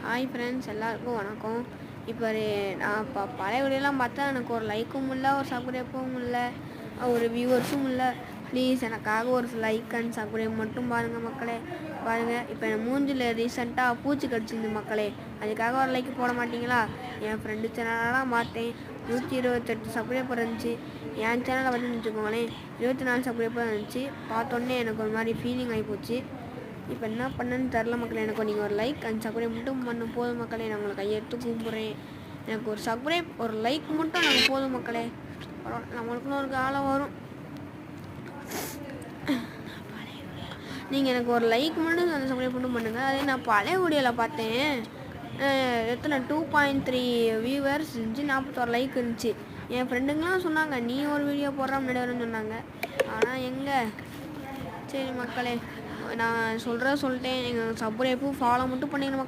Hi friends, எல்லாருக்கும் வணக்கம். இப்போ நான் பழைய வீடியோலாம் பார்த்தா எனக்கு ஒரு லைக்கும் இல்லை, ஒரு சப்ஸ்கிரைப்பும் இல்லை, ஒரு வியூவர்ஸும் இல்லை. ப்ளீஸ் எனக்காக ஒரு லைக் அண்ட் சப்ஸ்கிரைப் மட்டும் பாருங்கள் மக்களே. பாருங்கள், இப்போ என் மூஞ்சில் ரீசெண்டாக பூச்சி கடிச்சிருந்து மக்களே. அதுக்காக ஒரு லைக் போட மாட்டிங்களா? என் ஃப்ரெண்டு சேனலெலாம் பார்த்தேன், 128 சப்ஸ்கிரைபர் இருந்துச்சு. என் சேனலை வந்து வச்சுக்கோங்களேன் 24 சப்ஸ்கிரைபர் இருந்துச்சு. பார்த்தோன்னே எனக்கு ஒரு மாதிரி ஃபீலிங் ஆகிப்போச்சு. இப்போ என்ன பண்ணுன்னு தெரில மக்களே. எனக்கு நீங்கள் ஒரு லைக் அண்ட் சப்ஸ்கிரைப் மட்டும் பண்ண போதும் மக்களே. நான் உங்களை கையெடுத்து கூப்பிட்றேன். எனக்கு ஒரு சப்ஸ்கிரைப், ஒரு லைக் மட்டும் நாங்கள் போதும் மக்களே. நம்மளுக்குன்னு ஒரு காலம் வரும். நீங்கள் எனக்கு ஒரு லைக் மட்டும் அந்த சப்ஸ்கிரைப் மட்டும் பண்ணுங்கள். அதே நான் பழைய வீடியோவில் பார்த்தேன், எத்தனை 2.3 வியூவர்ஸ் இருந்துச்சு, 41 லைக் இருந்துச்சு. என் ஃப்ரெண்டுங்களாம் சொன்னாங்க நீ ஒரு வீடியோ போடுற முன்னாடி வரும்னு சொன்னாங்க. ஆனால் எங்கே? சரி மக்களே, நான் சொல்லிட்டேன். நீங்கள் சப்ஸ்கிரைப்பும் ஃபாலோ மட்டும் பண்ணிக்கணும் மக்களே.